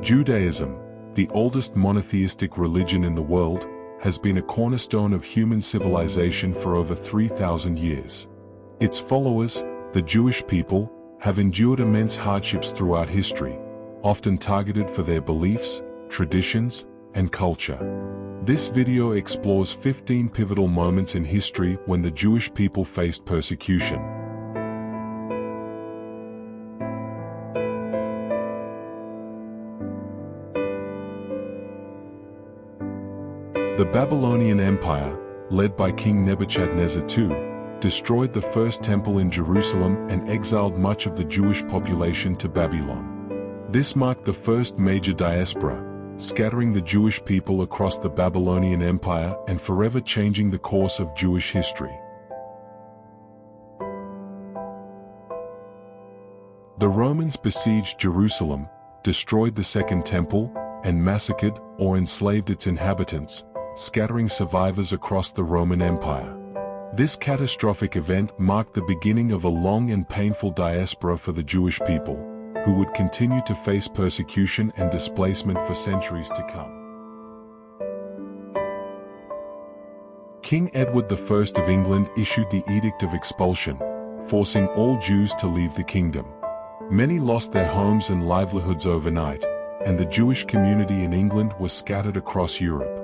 Judaism, the oldest monotheistic religion in the world, has been a cornerstone of human civilization for over 3,000 years. Its followers, the Jewish people, have endured immense hardships throughout history, often targeted for their beliefs, traditions, and culture. This video explores 15 pivotal moments in history when the Jewish people faced persecution. The Babylonian Empire, led by King Nebuchadnezzar II, destroyed the first temple in Jerusalem and exiled much of the Jewish population to Babylon. This marked the first major diaspora, scattering the Jewish people across the Babylonian Empire and forever changing the course of Jewish history. The Romans besieged Jerusalem, destroyed the Second Temple, and massacred or enslaved its inhabitants, scattering survivors across the Roman Empire. This catastrophic event marked the beginning of a long and painful diaspora for the Jewish people, who would continue to face persecution and displacement for centuries to come. King Edward I of England issued the Edict of Expulsion, forcing all Jews to leave the kingdom. Many lost their homes and livelihoods overnight, and the Jewish community in England was scattered across Europe.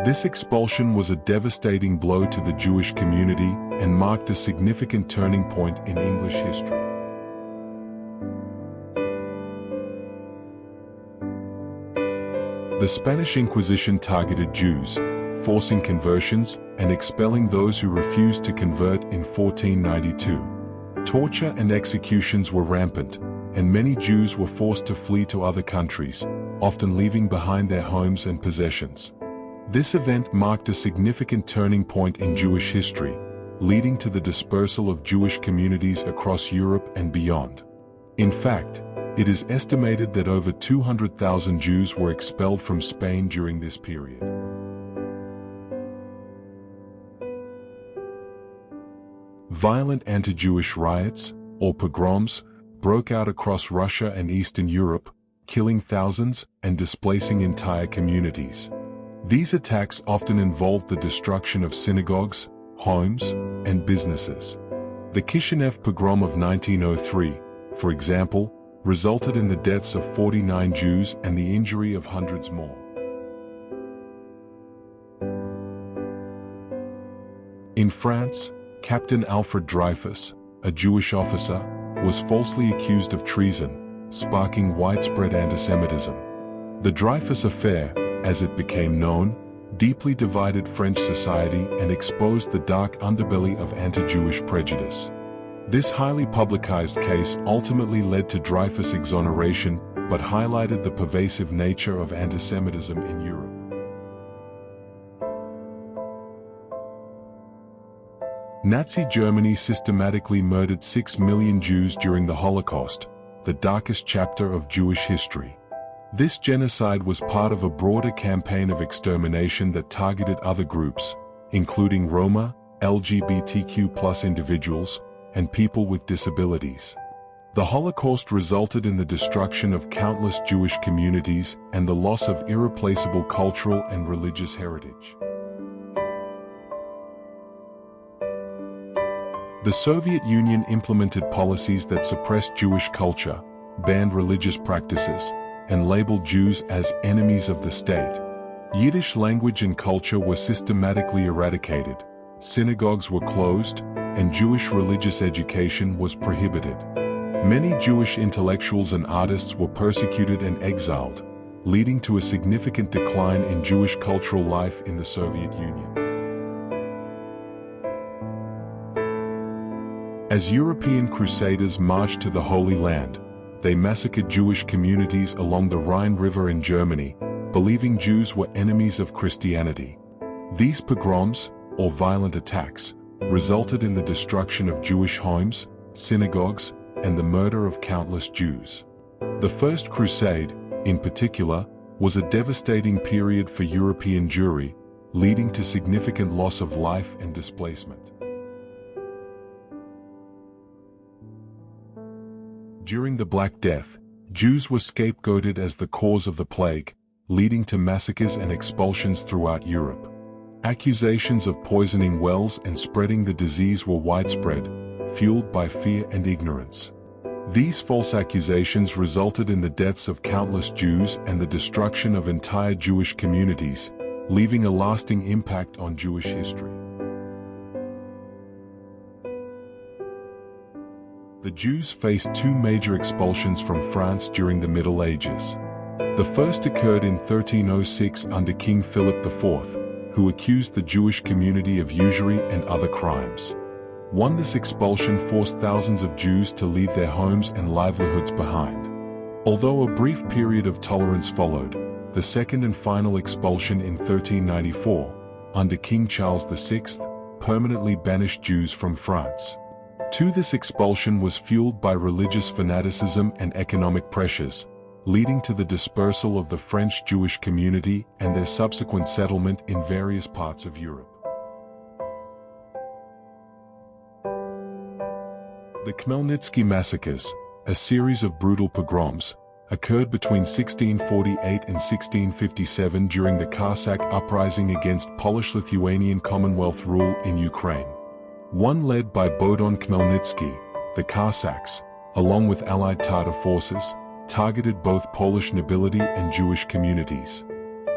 This expulsion was a devastating blow to the Jewish community and marked a significant turning point in English history. The Spanish Inquisition targeted Jews, forcing conversions and expelling those who refused to convert in 1492. Torture and executions were rampant, and many Jews were forced to flee to other countries, often leaving behind their homes and possessions. This event marked a significant turning point in Jewish history, leading to the dispersal of Jewish communities across Europe and beyond. In fact, it is estimated that over 200,000 Jews were expelled from Spain during this period. Violent anti-Jewish riots, or pogroms, broke out across Russia and Eastern Europe, killing thousands and displacing entire communities. These attacks often involved the destruction of synagogues, homes, and businesses. The Kishinev pogrom of 1903, for example, resulted in the deaths of 49 Jews and the injury of hundreds more. In France, Captain Alfred Dreyfus, a Jewish officer, was falsely accused of treason, sparking widespread anti-Semitism. The Dreyfus Affair, as it became known, deeply divided French society and exposed the dark underbelly of anti-Jewish prejudice. This highly publicized case ultimately led to Dreyfus' exoneration, but highlighted the pervasive nature of anti-Semitism in Europe. Nazi Germany systematically murdered 6 million Jews during the Holocaust, the darkest chapter of Jewish history. This genocide was part of a broader campaign of extermination that targeted other groups, including Roma, LGBTQ+ individuals, and people with disabilities. The Holocaust resulted in the destruction of countless Jewish communities and the loss of irreplaceable cultural and religious heritage. The Soviet Union implemented policies that suppressed Jewish culture, banned religious practices, and labeled Jews as enemies of the state. Yiddish language and culture were systematically eradicated, synagogues were closed, and Jewish religious education was prohibited. Many Jewish intellectuals and artists were persecuted and exiled, leading to a significant decline in Jewish cultural life in the Soviet Union. As European crusaders marched to the Holy Land, they massacred Jewish communities along the Rhine River in Germany, believing Jews were enemies of Christianity. These pogroms, or violent attacks, resulted in the destruction of Jewish homes, synagogues, and the murder of countless Jews. The First Crusade, in particular, was a devastating period for European Jewry, leading to significant loss of life and displacement. During the Black Death, Jews were scapegoated as the cause of the plague, leading to massacres and expulsions throughout Europe. Accusations of poisoning wells and spreading the disease were widespread, fueled by fear and ignorance. These false accusations resulted in the deaths of countless Jews and the destruction of entire Jewish communities, leaving a lasting impact on Jewish history. The Jews faced two major expulsions from France during the Middle Ages. The first occurred in 1306 under King Philip IV, who accused the Jewish community of usury and other crimes. This expulsion forced thousands of Jews to leave their homes and livelihoods behind. Although a brief period of tolerance followed, the second and final expulsion in 1394, under King Charles VI, permanently banished Jews from France. This expulsion was fueled by religious fanaticism and economic pressures, leading to the dispersal of the French Jewish community and their subsequent settlement in various parts of Europe. The Khmelnytsky massacres, a series of brutal pogroms, occurred between 1648 and 1657 during the Cossack uprising against Polish-Lithuanian Commonwealth rule in Ukraine. One led by Bogdan Khmelnytsky, the Cossacks, along with allied Tatar forces, targeted both Polish nobility and Jewish communities.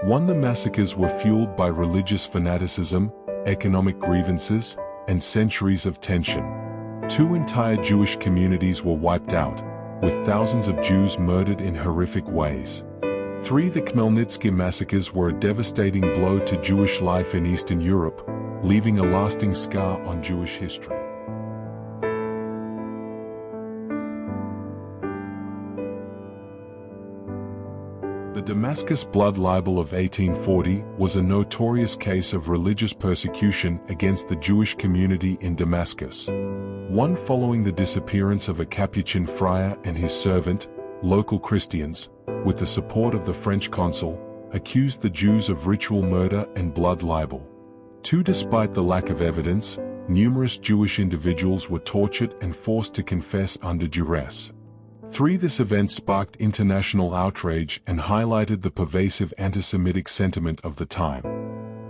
The massacres were fueled by religious fanaticism, economic grievances, and centuries of tension. Two entire Jewish communities were wiped out, with thousands of Jews murdered in horrific ways. The Khmelnytsky massacres were a devastating blow to Jewish life in Eastern Europe, leaving a lasting scar on Jewish history. The Damascus blood libel of 1840 was a notorious case of religious persecution against the Jewish community in Damascus. Following the disappearance of a Capuchin friar and his servant, local Christians, with the support of the French consul, accused the Jews of ritual murder and blood libel. Despite the lack of evidence, numerous Jewish individuals were tortured and forced to confess under duress. This event sparked international outrage and highlighted the pervasive anti-Semitic sentiment of the time.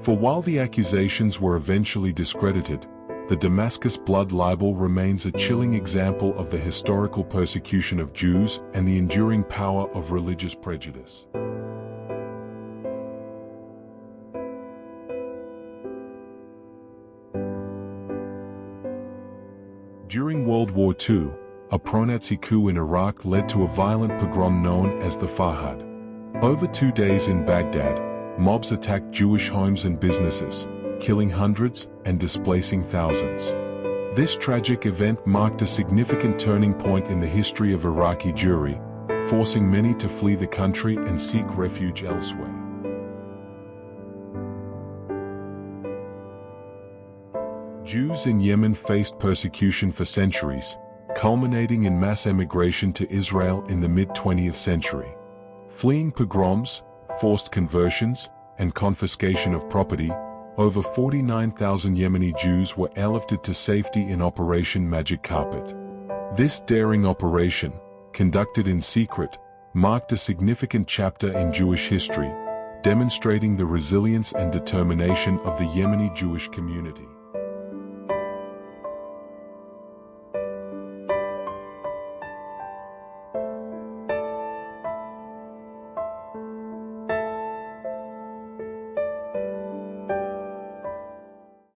While the accusations were eventually discredited, the Damascus blood libel remains a chilling example of the historical persecution of Jews and the enduring power of religious prejudice. During World War II, a pro-Nazi coup in Iraq led to a violent pogrom known as the Farhad. Over 2 days in Baghdad, mobs attacked Jewish homes and businesses, killing hundreds and displacing thousands. This tragic event marked a significant turning point in the history of Iraqi Jewry, forcing many to flee the country and seek refuge elsewhere. Jews in Yemen faced persecution for centuries, culminating in mass emigration to Israel in the mid-20th century. Fleeing pogroms, forced conversions, and confiscation of property, over 49,000 Yemeni Jews were airlifted to safety in Operation Magic Carpet. This daring operation, conducted in secret, marked a significant chapter in Jewish history, demonstrating the resilience and determination of the Yemeni Jewish community.